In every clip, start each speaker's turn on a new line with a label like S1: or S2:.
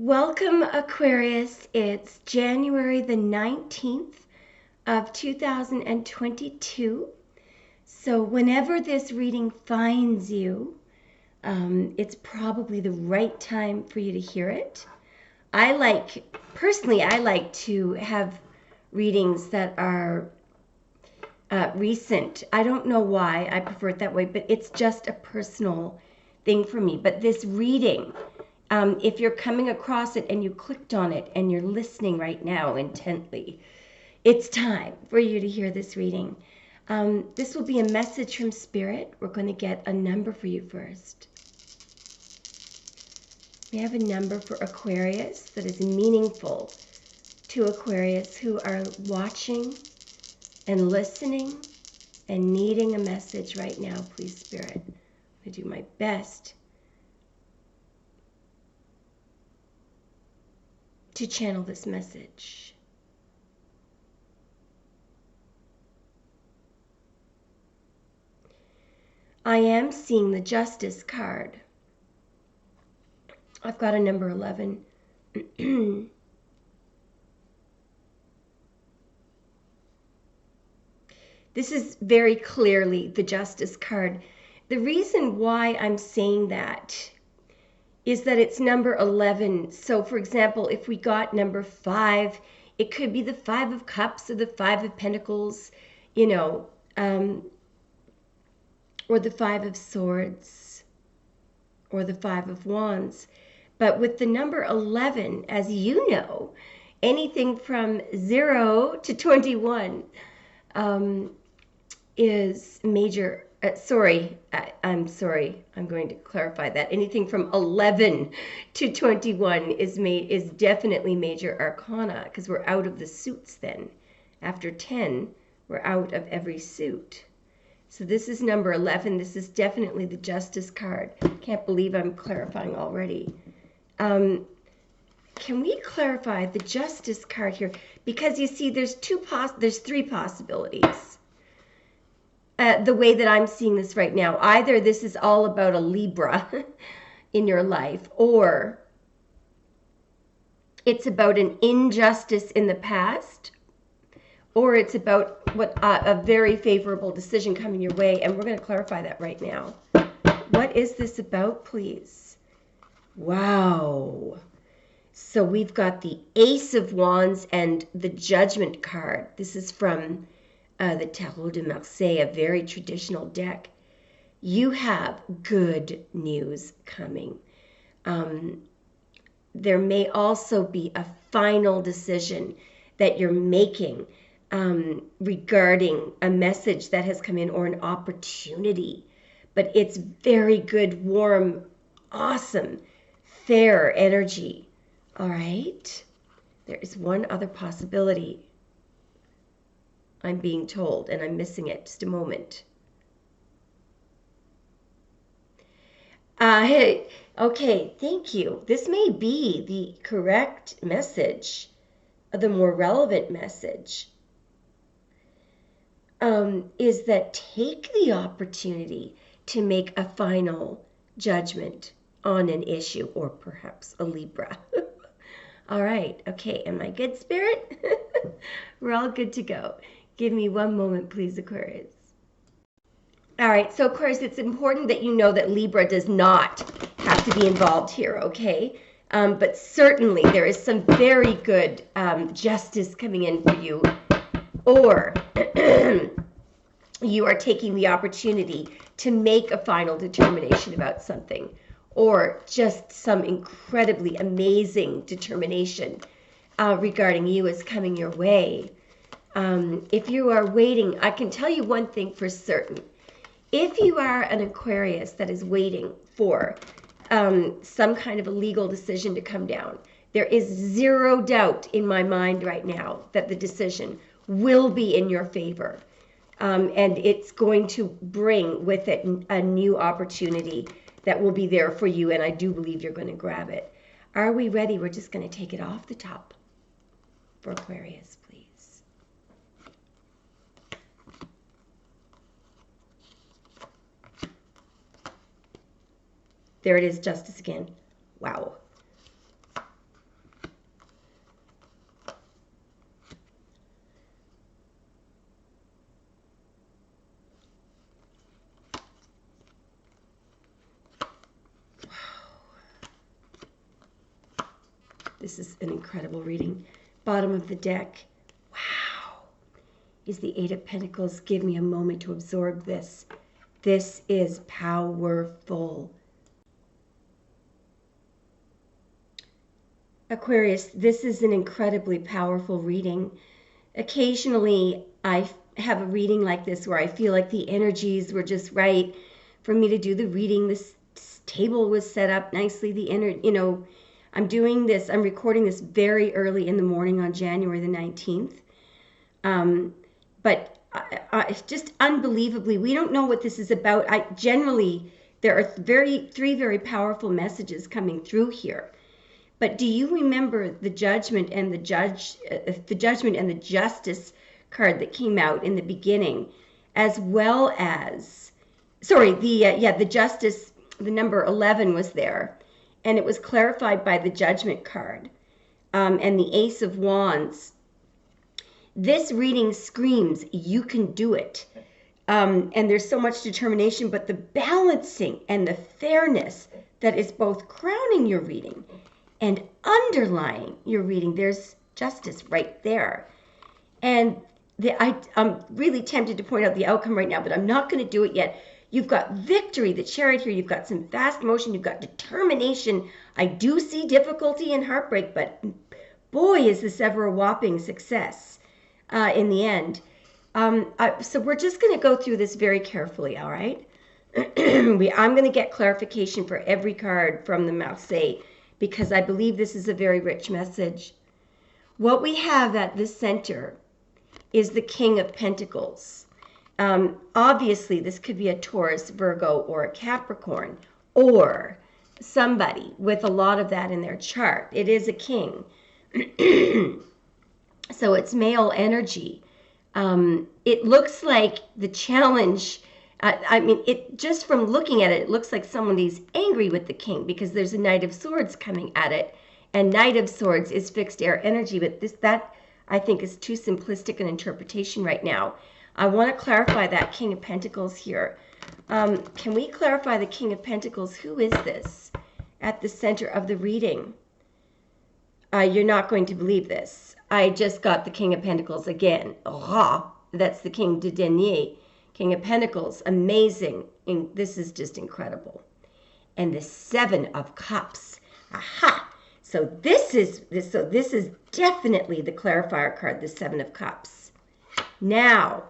S1: Welcome, Aquarius. It's January the 19th of 2022. So whenever this reading finds you, it's probably the right time for you to hear it. Personally, I like to have readings that are recent. I don't know why I prefer it that way, but it's just a personal thing for me. But this reading, if you're coming across it and you clicked on it and you're listening right now intently, it's time for you to hear this reading. This will be a message from Spirit. We're going to get a number for you first. We have a number for Aquarius that is meaningful to Aquarius who are watching and listening and needing a message right now. Please, Spirit, I'm going to do my best to channel this message. I am seeing the Justice card. I've got a number 11. This is very clearly the Justice card. The reason why I'm saying that is that it's number 11. So, for example, if we got number 5, it could be the 5 of Cups or the 5 of Pentacles, or the 5 of Swords or the 5 of Wands. But with the number 11, as you know, anything from 0 to 21 is major. I'm sorry. I'm going to clarify that. Anything from 11 to 21 is definitely major arcana, because we're out of the suits then. After 10, we're out of every suit. So this is number 11. This is definitely the Justice card. Can't believe I'm clarifying already. Can we clarify the Justice card here? Because you see, there's three possibilities. The way that I'm seeing this right now, either this is all about a Libra in your life, or it's about an injustice in the past, or it's about a very favorable decision coming your way, and we're going to clarify that right now. What is this about, please? Wow. So we've got the Ace of Wands and the Judgment card. This is from the Tarot de Marseille, a very traditional deck. You have good news coming. There may also be a final decision that you're making regarding a message that has come in or an opportunity. But it's very good, warm, awesome, fair energy. All right? There is one other possibility. I'm being told, and I'm missing it. Just a moment. Hey, okay, thank you. This may be the correct message, the more relevant message, is that take the opportunity to make a final judgment on an issue, or perhaps a Libra. All right, okay, am I good, Spirit? We're all good to go. Give me one moment, please, Aquarius. All right, so Aquarius, it's important that you know that Libra does not have to be involved here, okay? But certainly there is some very good justice coming in for you, or you are taking the opportunity to make a final determination about something, or just some incredibly amazing determination regarding you is coming your way. If you are waiting, I can tell you one thing for certain. If you are an Aquarius that is waiting for some kind of a legal decision to come down, there is zero doubt in my mind right now that the decision will be in your favor. And it's going to bring with it a new opportunity that will be there for you, and I do believe you're going to grab it. Are we ready? We're just going to take it off the top for Aquarius, please. There it is, Justice again. Wow. this is an incredible reading. Bottom of the deck. Wow. Is the Eight of Pentacles. Give me a moment to absorb this. This is powerful. Aquarius, this is an incredibly powerful reading. Occasionally, I have a reading like this where I feel like the energies were just right for me to do the reading. This table was set up nicely. I'm doing this, I'm recording this very early in the morning on January the 19th. But it's just unbelievably, we don't know what this is about. There are three very powerful messages coming through here. But do you remember the judgment and the justice card that came out in the beginning, as well as, the justice, the number 11 was there, and it was clarified by the judgment card, and the Ace of Wands. This reading screams, you can do it. And there's so much determination, but the balancing and the fairness that is both crowning your reading and underlying your reading, there's justice right there. And I'm really tempted to point out the outcome right now, but I'm not going to do it yet. You've got victory, the Chariot here. You've got some fast motion. You've got determination. I do see difficulty and heartbreak, but boy, is this ever a whopping success in the end. So we're just going to go through this very carefully, all right? I'm going to get clarification for every card from the Marseille, because I believe this is a very rich message. What we have at the center is the King of Pentacles. Obviously, this could be a Taurus, Virgo, or a Capricorn, or somebody with a lot of that in their chart. It is a king. So it's male energy. It looks like the challenge, just from looking at it, it looks like somebody's angry with the king, because there's a Knight of Swords coming at it, and Knight of Swords is fixed air energy, but that I think is too simplistic an interpretation right now. I want to clarify that King of Pentacles here. Can we clarify the King of Pentacles? Who is this at the center of the reading? You're not going to believe this. I just got the King of Pentacles again. Oh, that's the King de Denier. King of Pentacles, amazing. And this is just incredible. And the Seven of Cups. Aha! So this is definitely the clarifier card, the Seven of Cups. Now,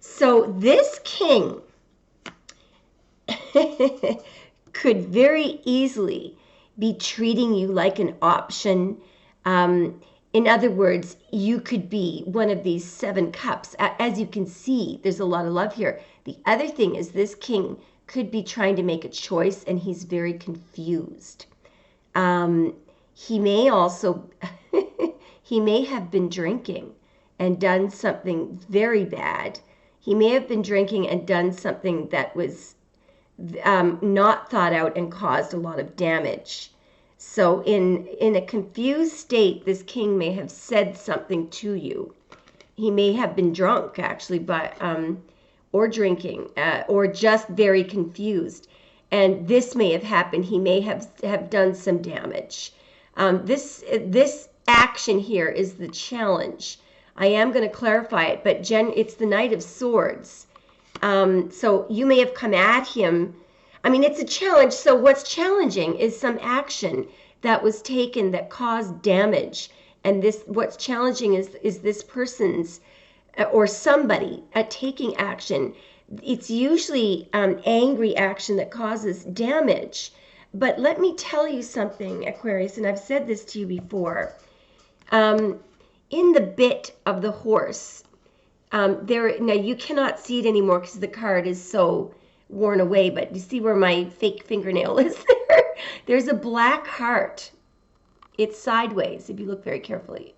S1: so this king could very easily be treating you like an option. In other words, you could be one of these 7 cups. As you can see, there's a lot of love here. The other thing is this king could be trying to make a choice, and he's very confused. He may also, he may have been drinking and done something very bad. He may have been drinking and done something that was not thought out and caused a lot of damage. So in a confused state, this king may have said something to you. He may have been drunk, actually, or drinking, or just very confused. And this may have happened. He may have done some damage. This action here is the challenge. I am going to clarify it, but it's the Knight of Swords. So you may have come at him. I mean, it's a challenge. So what's challenging is some action that was taken that caused damage. And what's challenging is this person's or somebody taking action. It's usually angry action that causes damage. But let me tell you something, Aquarius, and I've said this to you before. In the bit of the horse, now you cannot see it anymore because the card is so worn away, but you see where my fake fingernail is there? There's a black heart. It's sideways if you look very carefully.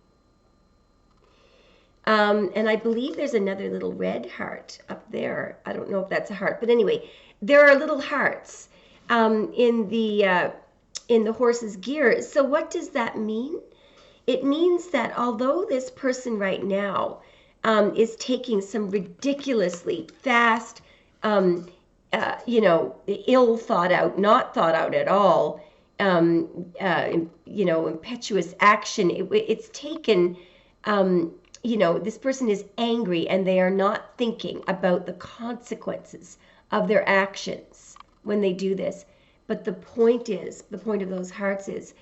S1: And I believe there's another little red heart up there. I don't know if that's a heart, but anyway, there are little hearts in the horse's gear. So what does that mean? It means that although this person right now is taking some ridiculously fast, ill thought out, not thought out at all you know, impetuous action. It's taken, you know, this person is angry and they are not thinking about the consequences of their actions when they do this. But the point of those hearts is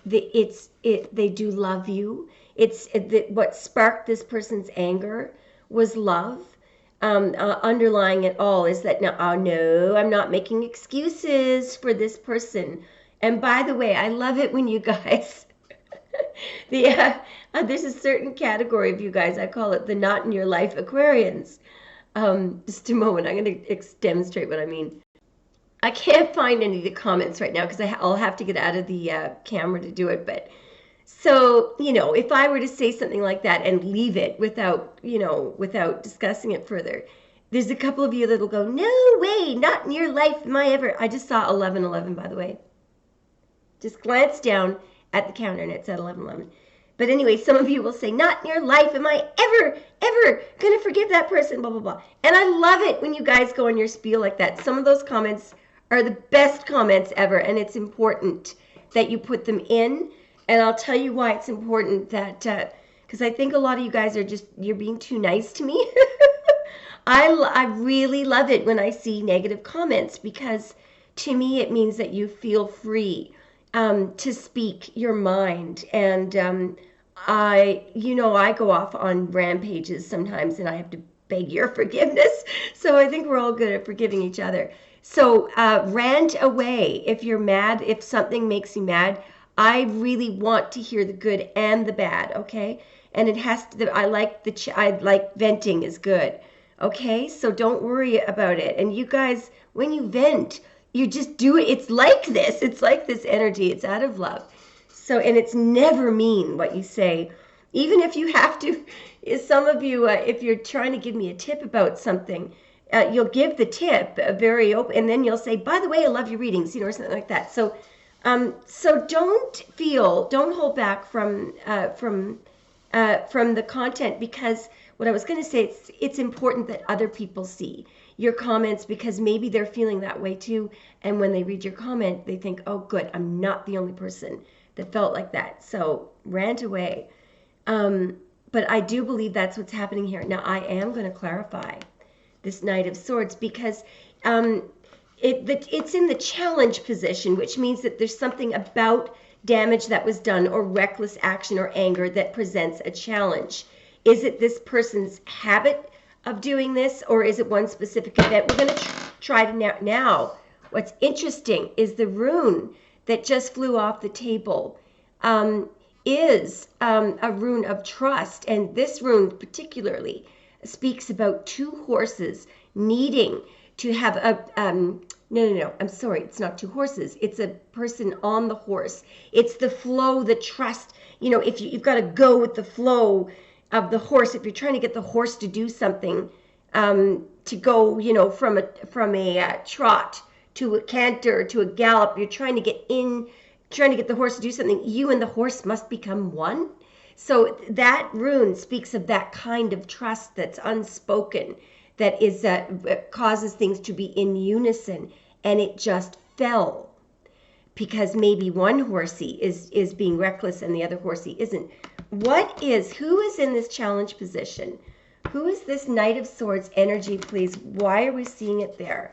S1: they do love you. What sparked this person's anger was love. Underlying it all is that no, I'm not making excuses for this person. And by the way, I love it when you guys, there's a certain category of you guys, I call it the not in your life Aquarians. Just a moment, I'm going to demonstrate what I mean. I can't find any of the comments right now because I'll have to get out of the camera to do it. But so, you know, if I were to say something like that and leave it without, you know, without discussing it further, there's a couple of you that will go, no way, not in your life am I ever. I just saw 1111, by the way. Just glance down at the counter and it said 1111. But anyway, some of you will say, not in your life am I ever going to forgive that person, blah, blah, blah. And I love it when you guys go on your spiel like that. Some of those comments are the best comments ever, and it's important that you put them in. And I'll tell you why it's important, that because I think a lot of you guys are just, you're being too nice to me. I really love it when I see negative comments, because to me it means that you feel free to speak your mind. And I go off on rampages sometimes and I have to beg your forgiveness. So I think we're all good at forgiving each other. So rant away if you're mad, if something makes you mad. I really want to hear the good and the bad, okay? And it has to, I like venting is good, okay? So don't worry about it. And you guys, when you vent, you just do it. It's like this energy. It's out of love. So, and it's never mean what you say. Even if you have to, some of you, if you're trying to give me a tip about something, you'll give the tip very open, and then you'll say, by the way, I love your readings, you know, or something like that. So, so don't hold back from the content, because what I was going to say, it's important that other people see your comments, because maybe they're feeling that way too. And when they read your comment, they think, oh, good, I'm not the only person that felt like that. So rant away. But I do believe that's what's happening here. Now, I am going to clarify this Knight of Swords, because it's in the challenge position, which means that there's something about damage that was done or reckless action or anger that presents a challenge. Is it this person's habit of doing this, or is it one specific event? We're going to try to now. What's interesting is the rune that just flew off the table is a rune of trust, and this rune particularly speaks about two horses needing to have a no, I'm sorry, it's not two horses, it's a person on the horse. It's the flow, the trust. You know, if you've got to go with the flow of the horse, if you're trying to get the horse to do something, to go, you know, from a trot to a canter to a gallop, you're trying to get the horse to do something, you and the horse must become one. So that rune speaks of that kind of trust that's unspoken, that is causes things to be in unison, and it just fell because maybe one horsey is being reckless and the other horsey isn't. Who is in this challenge position? Who is this Knight of Swords energy, please? Why are we seeing it there?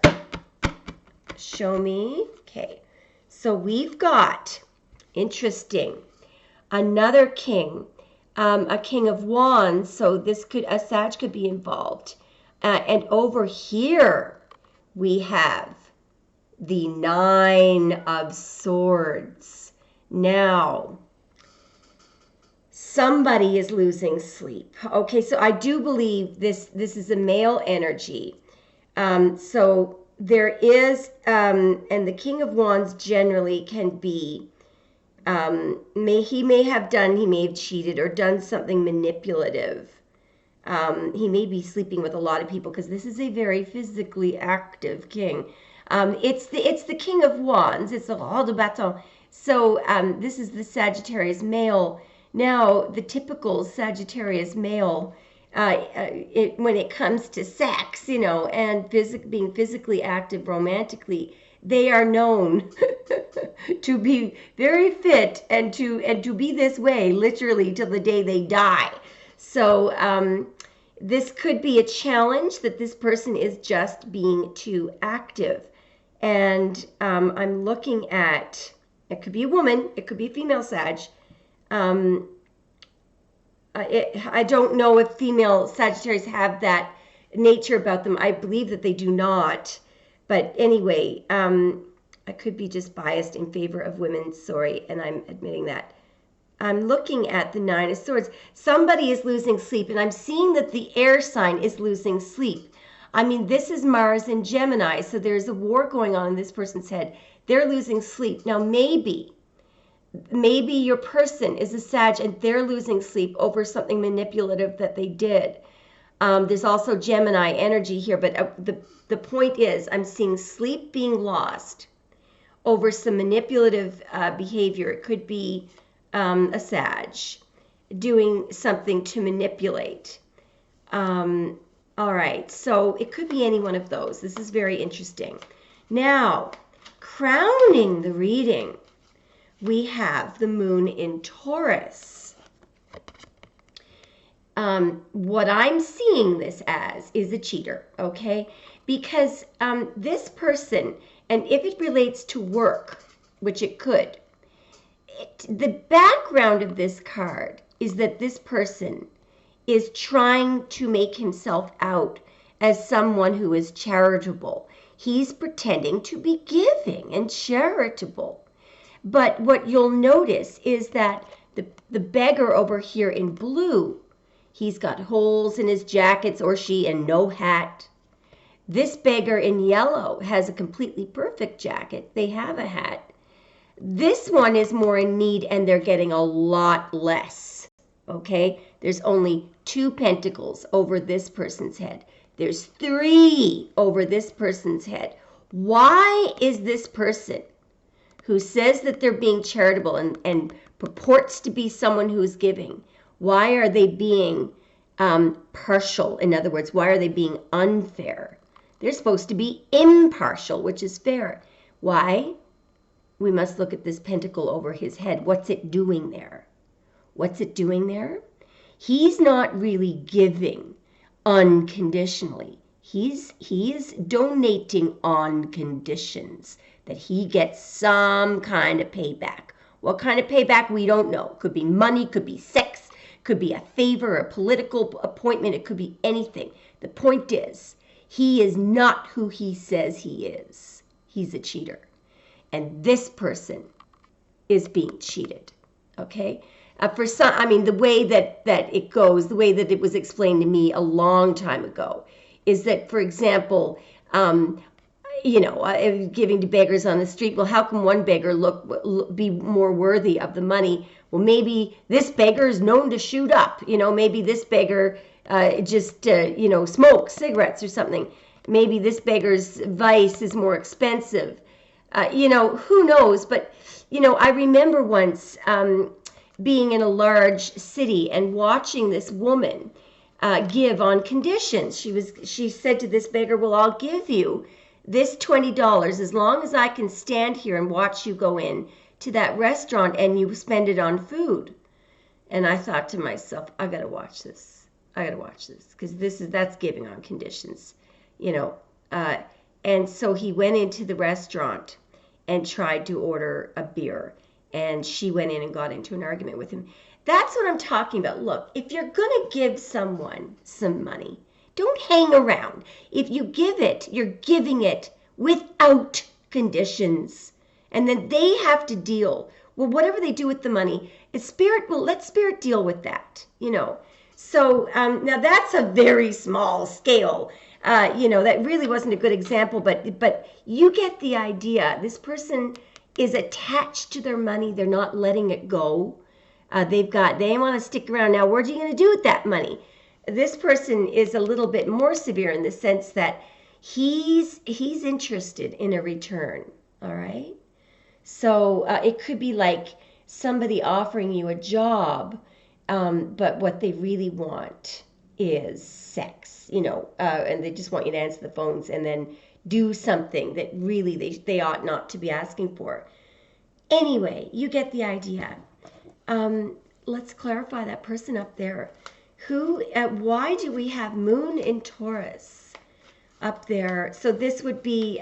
S1: Show me. Okay, so we've got, interesting, another king. A King of Wands, so a Sag could be involved. And over here, we have the Nine of Swords. Now, somebody is losing sleep. Okay, so I do believe this is a male energy. So there is, and the King of Wands generally can be, he may have cheated or done something manipulative. He may be sleeping with a lot of people, because this is a very physically active king. It's the King of Wands. It's the roi de bâton. So this is the Sagittarius male. Now, the typical Sagittarius male, when it comes to sex, you know, and being physically active romantically, They are known to be very fit and to be this way literally till the day they die. So this could be a challenge that this person is just being too active. And I'm looking at, it could be a woman, it could be a female Sag. I don't know if female Sagittarius have that nature about them. I believe that they do not. But anyway, I could be just biased in favor of women, sorry, and I'm admitting that. I'm looking at the Nine of Swords. Somebody is losing sleep, and I'm seeing that the air sign is losing sleep. I mean, this is Mars in Gemini, so there's a war going on in this person's head. They're losing sleep. Now, maybe your person is a Sag, and they're losing sleep over something manipulative that they did. There's also Gemini energy here, but the point is I'm seeing sleep being lost over some manipulative behavior. It could be a Sag doing something to manipulate. All right, so it could be any one of those. This is very interesting. Now, crowning the reading, we have the moon in Taurus. What I'm seeing this as is a cheater, okay? Because this person, and if it relates to work, which it could, the background of this card is that this person is trying to make himself out as someone who is charitable. He's pretending to be giving and charitable. But what you'll notice is that the beggar over here in blue, he's got holes in his jackets or she and no hat. This beggar in yellow has a completely perfect jacket. They have a hat. This one is more in need and they're getting a lot less, okay? There's only 2 pentacles over this person's head. There's 3 over this person's head. Why is this person who says that they're being charitable and purports to be someone who is giving, why are they being partial? In other words, why are they being unfair? They're supposed to be impartial, which is fair. Why? We must look at this pentacle over his head. What's it doing there? What's it doing there? He's not really giving unconditionally. He's donating on conditions that he gets some kind of payback. What kind of payback, we don't know. Could be money, could be sex, could be a favor, a political appointment, it could be anything. The point is, he is not who he says he is. He's a cheater. And this person is being cheated, okay? For some, I mean, the way that it goes, the way that it was explained to me a long time ago, is that, for example, giving to beggars on the street. Well, how can one beggar be more worthy of the money? Well, maybe this beggar is known to shoot up. Maybe this beggar smokes cigarettes or something. Maybe this beggar's vice is more expensive. Who knows? But, I remember once being in a large city and watching this woman give on conditions. She said to this beggar, well, I'll give you this $20 as long as I can stand here and watch you go in to that restaurant and you spend it on food. And I thought to myself, I got to watch this. Because that's giving on conditions, And so he went into the restaurant and tried to order a beer. And she went in and got into an argument with him. That's what I'm talking about. Look, if you're going to give someone some money, don't hang around. If you give it, you're giving it without conditions. And then they have to deal. Well, whatever they do with the money, let Spirit deal with that, So now that's a very small scale. That really wasn't a good example, but you get the idea. This person is attached to their money. They're not letting it go. They want to stick around. Now, what are you going to do with that money? This person is a little bit more severe in the sense that he's interested in a return. All right. So it could be like somebody offering you a job, but what they really want is sex, and they just want you to answer the phones and then do something that really they ought not to be asking for. Anyway, you get the idea. Let's clarify that person up there. Why do we have Moon in Taurus up there? So this would be,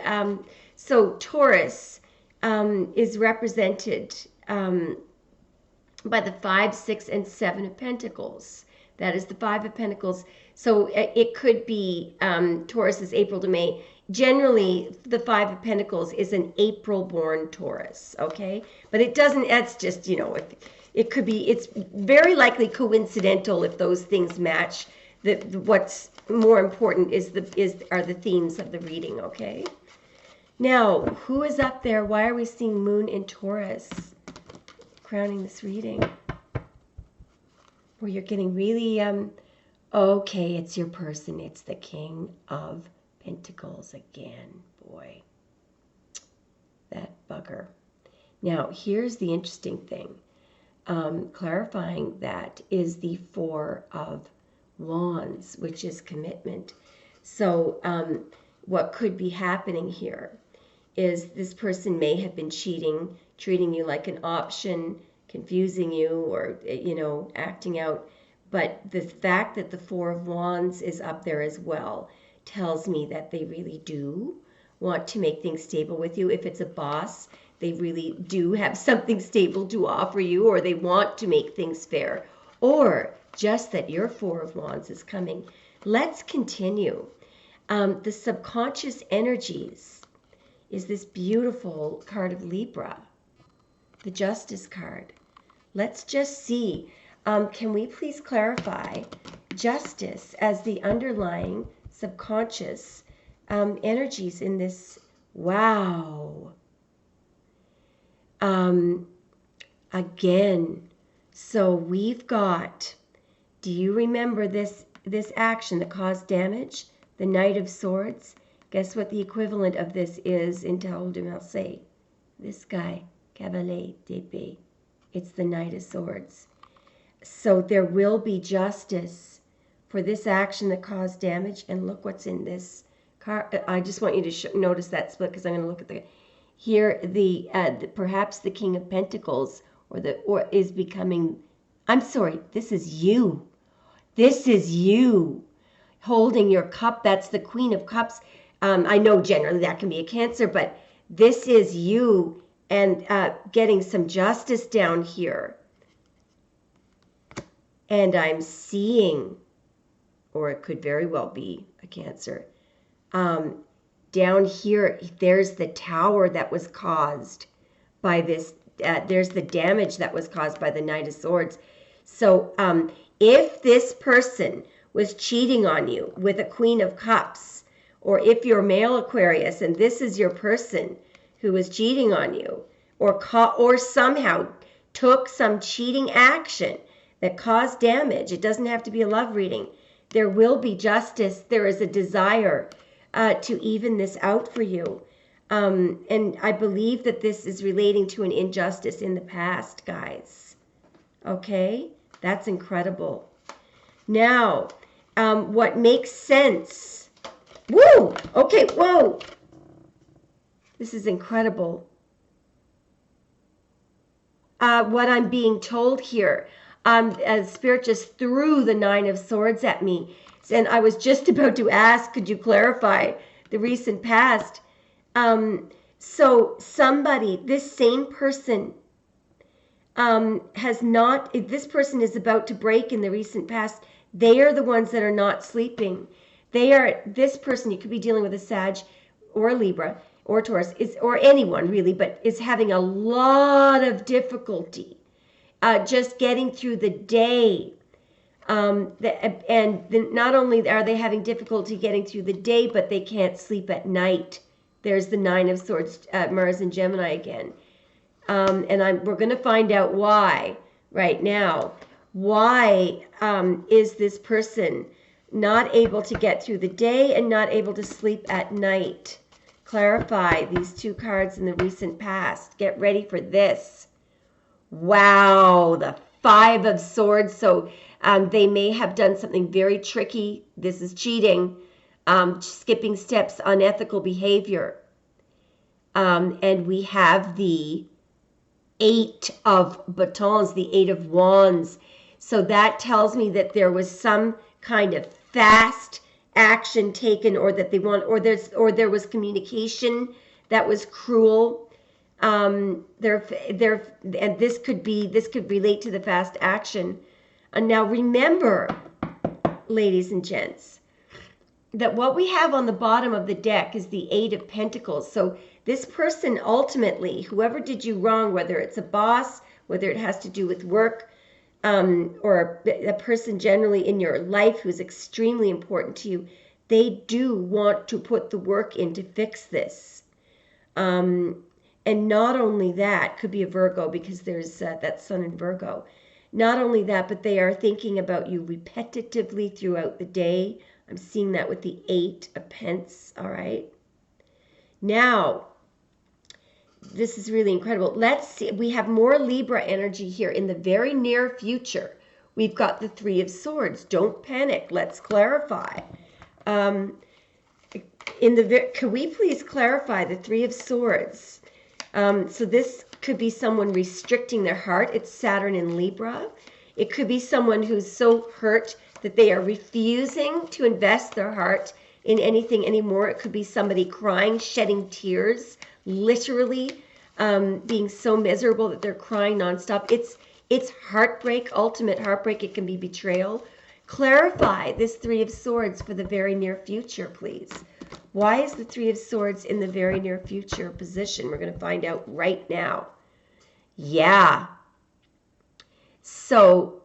S1: so Taurus is represented by the 5, 6, and 7 of Pentacles. That is the 5 of Pentacles. So it could be Taurus is April to May. Generally, the 5 of Pentacles is an April-born Taurus, okay? But it doesn't, that's just, you know, it could be, it's very likely coincidental if those things match. What's more important are the themes of the reading, okay? Now, who is up there? Why are we seeing Moon in Taurus crowning this reading? Where you're getting really, okay, it's your person. It's the King of Pentacles again. Boy, that bugger. Now, here's the interesting thing. Clarifying that is the 4 of Wands, which is commitment. So what could be happening here is this person may have been cheating, treating you like an option, confusing you, or, you know, acting out. But the fact that the 4 of Wands is up there as well tells me that they really do want to make things stable with you. If it's a boss, they really do have something stable to offer you, or they want to make things fair, or just that your 4 of Wands is coming. Let's continue. The subconscious energies is this beautiful card of Libra, the Justice card. Let's just see. Can we please clarify justice as the underlying subconscious energies in this? Wow. Again, so we've got, do you remember this action that caused damage? The Knight of Swords. Guess what the equivalent of this is in Tarot de Marseille? This guy, Cavalier d'Épée. It's the Knight of Swords. So there will be justice for this action that caused damage. And look what's in this card. I just want you to notice that split, because I'm going to look at here, perhaps the King of Pentacles, or is becoming, I'm sorry, this is you. This is you holding your cup. That's the Queen of Cups. I know generally that can be a Cancer, but this is you, and getting some justice down here. And I'm seeing, or it could very well be a Cancer, down here, there's the tower that was caused by this, there's the damage that was caused by the Knight of Swords. So if this person was cheating on you with a Queen of Cups, or if you're male Aquarius and this is your person who was cheating on you, or somehow took some cheating action that caused damage, it doesn't have to be a love reading. There will be justice. There is a desire to even this out for you. And I believe that this is relating to an injustice in the past, guys. Okay? That's incredible. Now, what makes sense? Woo! Okay, whoa! This is incredible. What I'm being told here, Spirit just threw the 9 of Swords at me. And I was just about to ask, could you clarify the recent past? So somebody, this same person, this person is about to break in the recent past. They are the ones that are not sleeping. This person, you could be dealing with a Sag or a Libra or Taurus, or anyone really, but is having a lot of difficulty just getting through the day. Not only are they having difficulty getting through the day, but they can't sleep at night. There's the 9 of Swords, Mars and Gemini again. We're going to find out why right now. Why is this person not able to get through the day and not able to sleep at night? Clarify these 2 cards in the recent past. Get ready for this. Wow, the 5 of Swords. So they may have done something very tricky. This is cheating. skipping steps, unethical behavior. And we have the 8 of batons, the 8 of wands. So that tells me that there was some kind of fast action taken, or that they want, or there was communication that was cruel. And this could relate to the fast action. And now remember, ladies and gents, that what we have on the bottom of the deck is the 8 of Pentacles. So this person ultimately, whoever did you wrong, whether it's a boss, whether it has to do with work, or a person generally in your life who's extremely important to you, they do want to put the work in to fix this. And not only that, could be a Virgo, because there's that sun in Virgo. Not only that, but they are thinking about you repetitively throughout the day. I'm seeing that with the 8 of Pence, all right? Now, this is really incredible. Let's see. We have more Libra energy here in the very near future. We've got the 3 of Swords. Don't panic. Let's clarify. Can we please clarify the 3 of Swords? So this could be someone restricting their heart. It's Saturn in Libra. It could be someone who's so hurt that they are refusing to invest their heart in anything anymore. It could be somebody crying, shedding tears, literally being so miserable that they're crying nonstop. It's heartbreak, ultimate heartbreak. It can be betrayal. Clarify this 3 of Swords for the very near future, please. Why is the 3 of Swords in the very near future position? We're going to find out right now. Yeah. So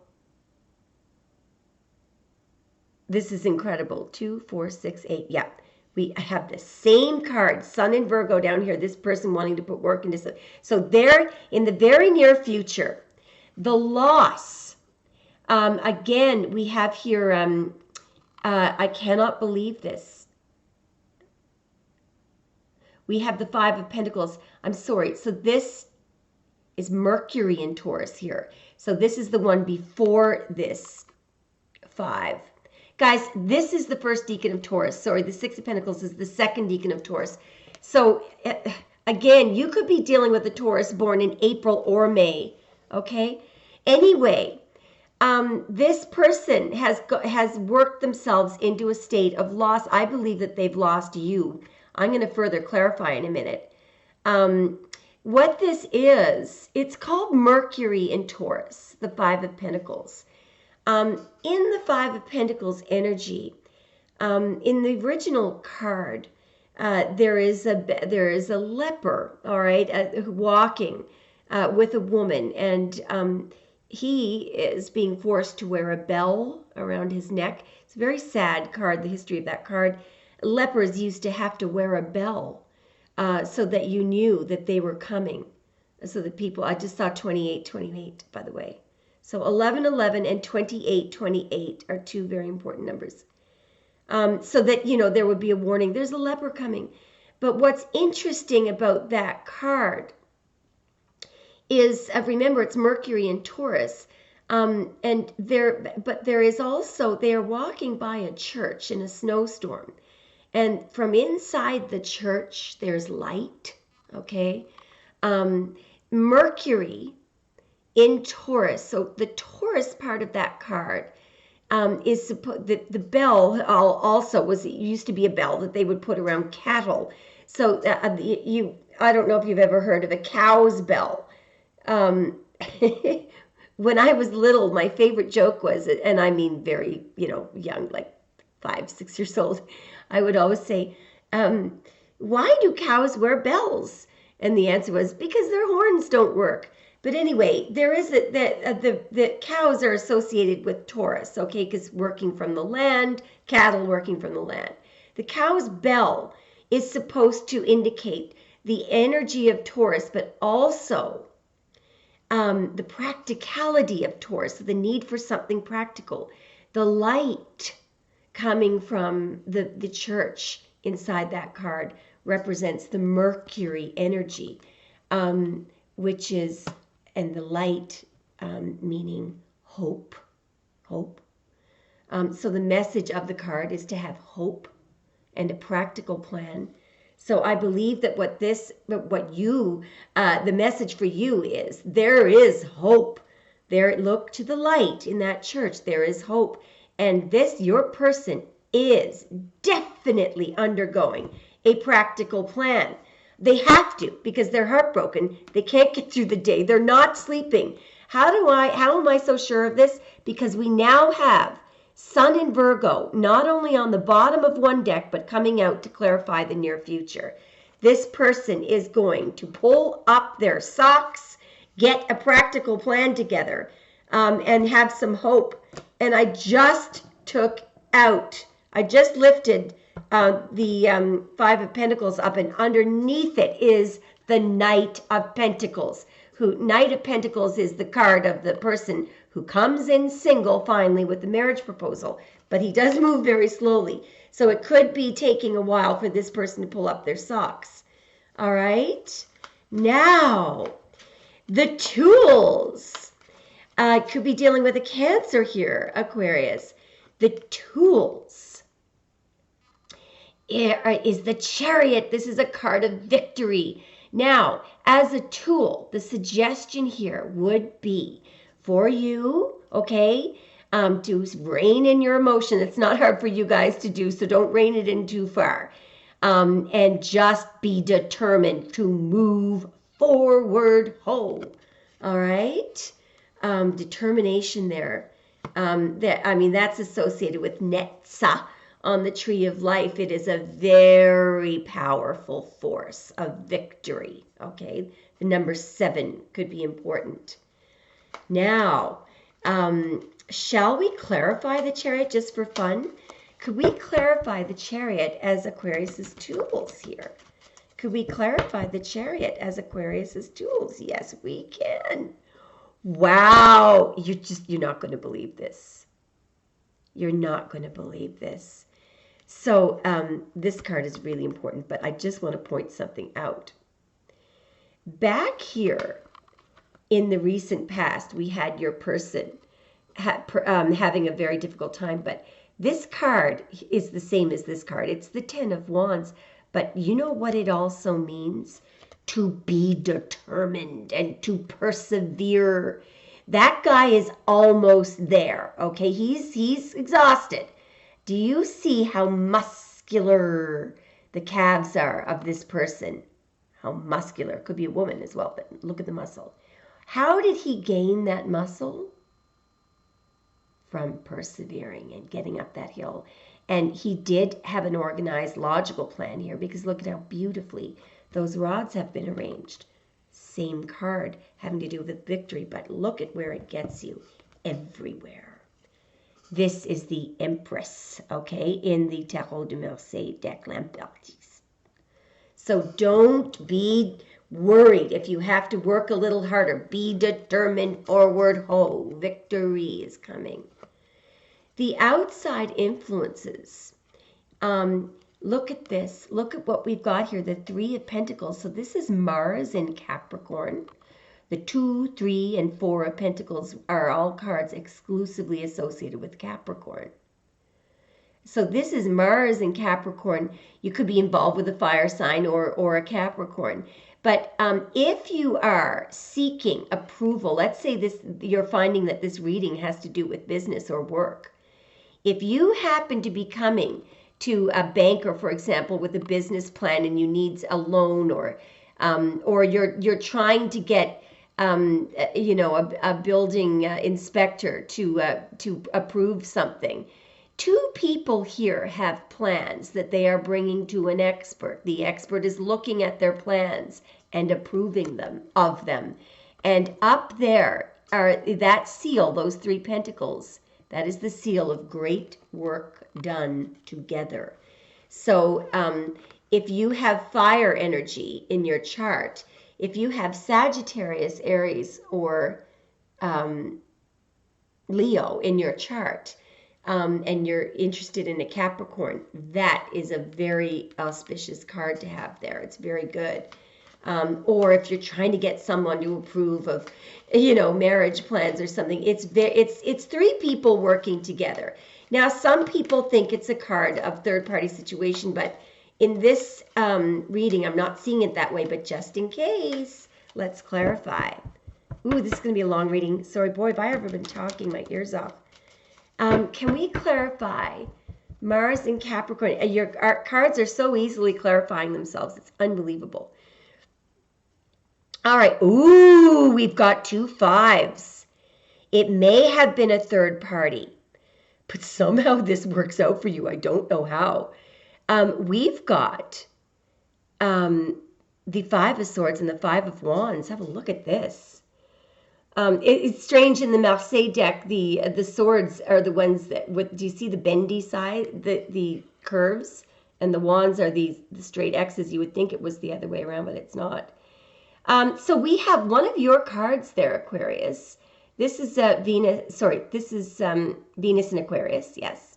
S1: this is incredible. 2, 4, 6, 8. Yeah. We have the same card, Sun in Virgo down here, this person wanting to put work into something. So there, in the very near future, the loss. Again, we have here, I cannot believe this. We have the 5 of Pentacles. I'm sorry. So this is Mercury in Taurus here. So this is the one before this 5. Guys, this is the first decan of Taurus. Sorry, the 6 of Pentacles is the second decan of Taurus. So, again, you could be dealing with a Taurus born in April or May, okay? Anyway, this person has worked themselves into a state of loss. I believe that they've lost you. I'm going to further clarify in a minute. What this is, it's called Mercury in Taurus, the 5 of Pentacles. In the 5 of Pentacles energy, in the original card, there is a leper, all right, walking with a woman, and he is being forced to wear a bell around his neck. It's a very sad card, the history of that card. Lepers used to have to wear a bell so that you knew that they were coming. So that people, I just saw 2828, by the way. So 1111 and 2828 are 2 very important numbers. So that, you know, there would be a warning. There's a leper coming. But what's interesting about that card is, remember, it's Mercury in Taurus. But there is also, they are walking by a church in a snowstorm. And from inside the church, there's light, okay? Mercury in Taurus. So the Taurus part of that card is the bell also was, it used to be a bell that they would put around cattle. So I don't know if you've ever heard of a cow's bell. When I was little, my favorite joke was, and I mean very, young, like 5, 6 years old, I would always say, why do cows wear bells? And the answer was, because their horns don't work. But anyway, there is the cows are associated with Taurus, okay, because working from the land, cattle working from the land. The cow's bell is supposed to indicate the energy of Taurus, but also the practicality of Taurus, the need for something practical, the light coming from the church inside that card represents the Mercury energy, which is, and the light meaning hope. So the message of the card is to have hope, and a practical plan. So I believe that the message for you is, there is hope. There, look to the light in that church. There is hope. And your person is definitely undergoing a practical plan. They have to, because they're heartbroken. They can't get through the day. They're not sleeping. How am I so sure of this? Because we now have Sun in Virgo, not only on the bottom of one deck, but coming out to clarify the near future. This person is going to pull up their socks, get a practical plan together, and have some hope. And I just lifted the Five of Pentacles up, and underneath it is the Knight of Pentacles. Knight of Pentacles is the card of the person who comes in single finally with the marriage proposal, but he does move very slowly. So it could be taking a while for this person to pull up their socks. All right. Now, the tools. Could be dealing with a Cancer here, Aquarius. The tools is the Chariot. This is a card of victory. Now, as a tool, the suggestion here would be for you, okay, to rein in your emotion. It's not hard for you guys to do, so don't rein it in too far. And just be determined to move forward. All right? Determination there. That's associated with Netza on the Tree of Life. It is a very powerful force of victory, okay? The number 7 could be important. Now, shall we clarify the Chariot just for fun? Could we clarify the Chariot as Aquarius's tools here? Could we clarify the Chariot as Aquarius's tools? Yes, we can. Wow, you're not going to believe this. You're not going to believe this. So this card is really important, but I just want to point something out. Back here in the recent past, we had your person having a very difficult time, but this card is the same as this card. It's the 10 of Wands, but you know what it also means? To be determined and to persevere. That guy is almost there, okay? He's exhausted. Do you see how muscular the calves are of this person? How muscular. Could be a woman as well, but look at the muscle. How did he gain that muscle? From persevering and getting up that hill. And he did have an organized, logical plan here, because look at how beautifully those rods have been arranged. Same card having to do with victory, but look at where it gets you. Everywhere. This is the Empress, okay, in the Tarot de Marseille deck Lampertis. So don't be worried if you have to work a little harder. Be determined, forward, ho. Victory is coming. The outside influences. Look at this. Look at what we've got here, the 3 of Pentacles. So this is Mars in Capricorn. The 2, 3, and 4 of Pentacles are all cards exclusively associated with Capricorn. So this is Mars in Capricorn. You could be involved with a fire sign or a Capricorn. But if you are seeking approval, let's say you're finding that this reading has to do with business or work. If you happen to be coming to a banker, for example, with a business plan and you need a loan, or you're trying to get a building inspector to approve something. 2 people here have plans that they are bringing to an expert. The expert is looking at their plans and approving of them. And up there are that seal, those 3 pentacles. That is the seal of great work done together. So if you have fire energy in your chart, if you have Sagittarius, Aries, or Leo in your chart, and you're interested in a Capricorn, that is a very auspicious card to have there. It's very good. or if you're trying to get someone to approve of, you know, marriage plans or something. It's three people working together. Now, some people think it's a card of third-party situation, but in this reading, I'm not seeing it that way, but just in case, let's clarify. Ooh, this is going to be a long reading. Sorry, boy, have I ever been talking my ears off. Can we clarify Mars and Capricorn? Our cards are so easily clarifying themselves. It's unbelievable. All right. Ooh, we've got 2 5s. It may have been a third party, but somehow this works out for you. I don't know how. We've got the 5 of Swords and the 5 of Wands. Have a look at this. It's strange in the Marseille deck. The swords are the ones that, do you see the bendy side, the curves, and the wands are the straight X's. You would think it was the other way around, but it's not. So we have one of your cards there, Aquarius. This is Venus. Sorry, this is Venus in Aquarius. Yes.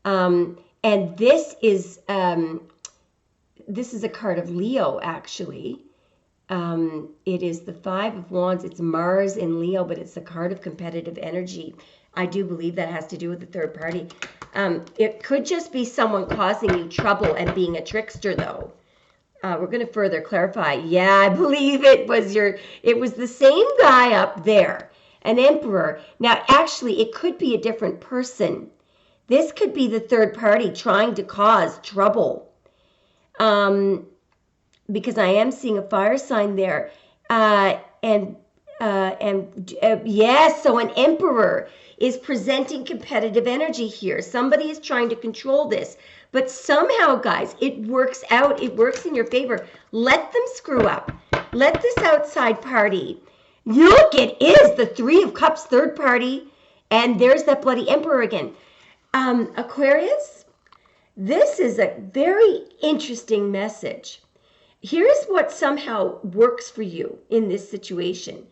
S1: And this is a card of Leo, actually. It is the 5 of Wands. It's Mars in Leo, but it's a card of competitive energy. I do believe that has to do with the third party. It could just be someone causing you trouble and being a trickster, though. We're going to further clarify. Yeah, I believe it was the same guy up there, an emperor. Now, actually, it could be a different person. This could be the third party trying to cause trouble. Because I am seeing a fire sign there. Yes, so an emperor is presenting competitive energy here. Somebody is trying to control this. But somehow, guys, it works out. It works in your favor. Let them screw up. Let this outside party. Look, it is the 3 of Cups, third party. And there's that bloody emperor again. Aquarius, this is a very interesting message. Here's what somehow works for you in this situation.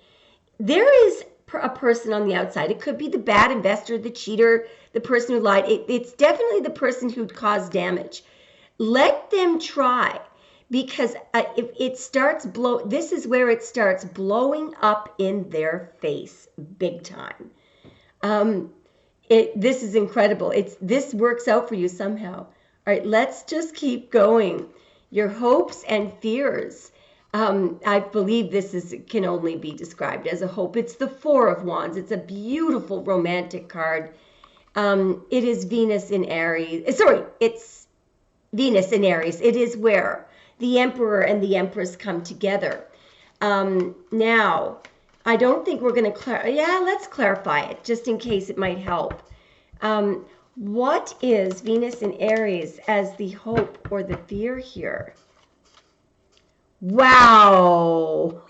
S1: There is a person on the outside. It could be the bad investor, the cheater, the person who lied. It's definitely the person who caused damage. Let them try, because if it starts this is where it starts blowing up in their face big time. This is incredible. This works out for you somehow. All right, let's just keep going. Your hopes and fears. I believe this can only be described as a hope. It's the 4 of Wands. It's a beautiful romantic card. It is Venus in Aries. Sorry, it's Venus in Aries. It is where the Emperor and the Empress come together. Now, I don't think we're going to let's clarify it just in case it might help. What is Venus in Aries as the hope or the fear here? Wow.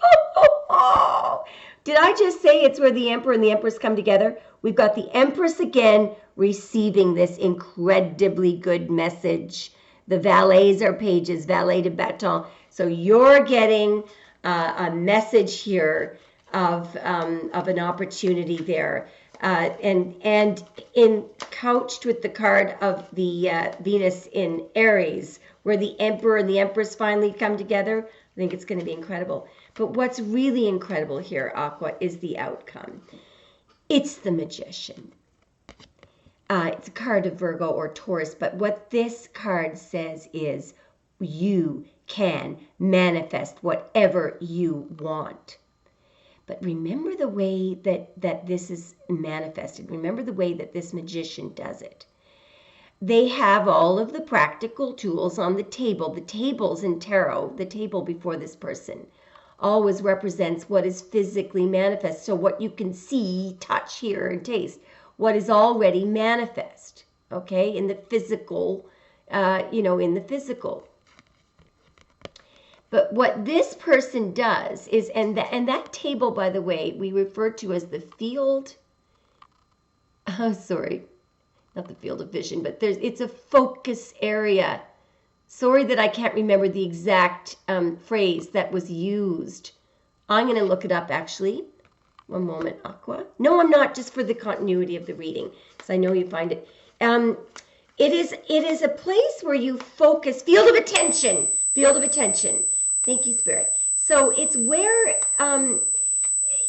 S1: Did I just say it's where the Emperor and the Empress come together? We've got the Empress again receiving this incredibly good message. The valets are pages, valet de baton. So you're getting a message here of an opportunity there. And in couched with the card of the Venus in Aries, where the Emperor and the Empress finally come together, I think it's going to be incredible. But what's really incredible here, Aqua, is the outcome. It's the Magician. It's a card of Virgo or Taurus, but what this card says is you can manifest whatever you want. But remember the way that this is manifested. Remember the way that this magician does it. They have all of the practical tools on the table. The tables in tarot, the table before this person, always represents what is physically manifest. So what you can see, touch, hear, and taste, what is already manifest, okay, in the physical, in the physical. But what this person does is, and that table, by the way, we refer to as the field. Oh, sorry, not the field of vision, but it's a focus area. Sorry that I can't remember the exact phrase that was used. I'm going to look it up, actually. One moment, Aqua. No, I'm not, just for the continuity of the reading, because I know you find it. It is a place where you focus, field of attention. Thank you, Spirit. So it's where,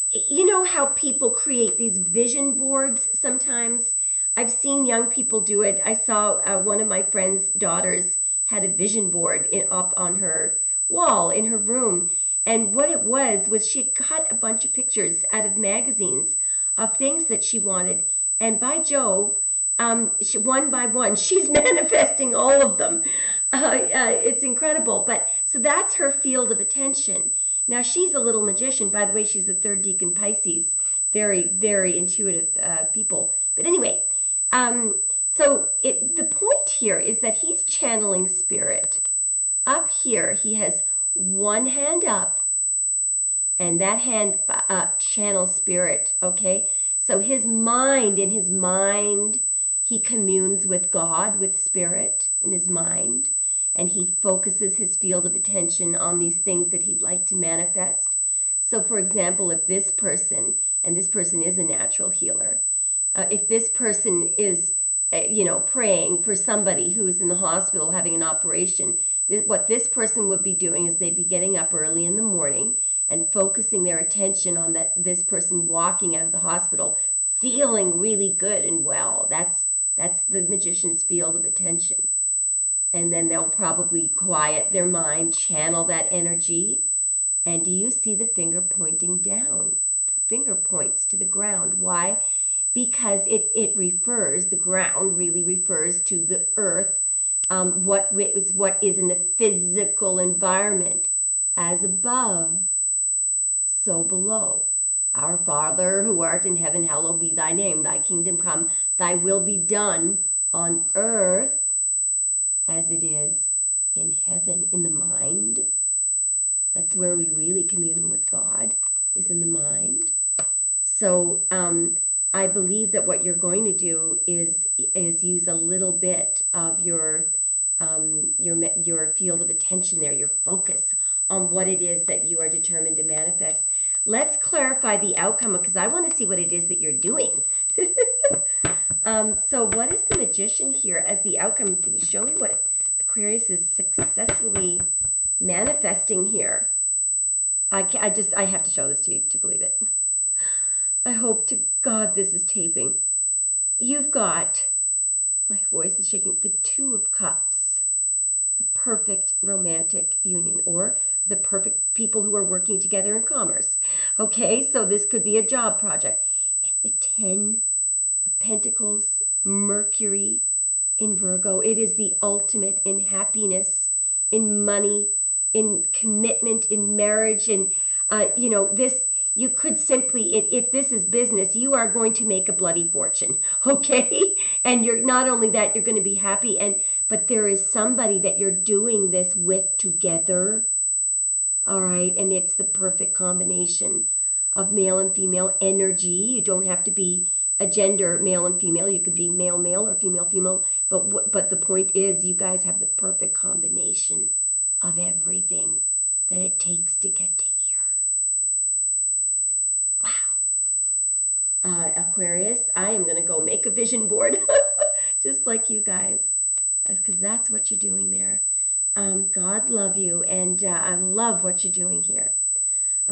S1: you know how people create these vision boards sometimes? I've seen young people do it. I saw one of my friend's daughters had a vision board up on her wall in her room. And what it was she cut a bunch of pictures out of magazines of things that she wanted. And by Jove, one by one, she's manifesting all of them. It's incredible. But so that's her field of attention. Now she's a little magician. By the way, she's the third deacon Pisces. Very, very intuitive people. But anyway, so the point here is that he's channeling spirit. Up here, he has one hand up, and that hand channels spirit, okay? So in his mind, he communes with God, with spirit in his mind, and he focuses his field of attention on these things that he'd like to manifest. So, for example, if this person, and this person is a natural healer, if this person is, praying for somebody who is in the hospital having an operation, what this person would be doing is they'd be getting up early in the morning and focusing their attention on this person walking out of the hospital feeling really good and well. That's the magician's field of attention. And then they'll probably quiet their mind, channel that energy. And do you see the finger pointing down? Finger points to the ground. Why? Because the ground really refers to the earth, what is in the physical environment. As above, so below. Our Father who art in heaven, hallowed be thy name. Thy kingdom come, thy will be done on earth as it is in heaven, in the mind. That's where we really commune with God, is in the mind. So I believe that what you're going to do is use a little bit of your field of attention there, your focus on what it is that you are determined to manifest. Let's clarify the outcome, because I want to see what it is that you're doing. So what is the magician here as the outcome? Can you show me what Aquarius is successfully manifesting here? I have to show this to you to believe it. I hope to God this is taping. You've got, my voice is shaking, the Two of Cups. A perfect romantic union, or the perfect people who are working together in commerce. Okay, so this could be a job project. And the 10 of Pentacles, Mercury in Virgo. It is the ultimate in happiness, in money, in commitment, in marriage. And, this, you could simply, if this is business, you are going to make a bloody fortune, okay? And you're not only that, you're going to be happy, but there is somebody that you're doing this with together, all right? And it's the perfect combination of male and female energy. You don't have to be a gender, male and female. You could be male, male, or female, female. But the point is, you guys have the perfect combination of everything that it takes to get to here. Wow. Aquarius, I am going to go make a vision board, just like you guys, because that's what you're doing there. God love you, and I love what you're doing here.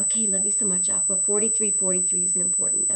S1: Okay, love you so much, Aqua. 4343 is important.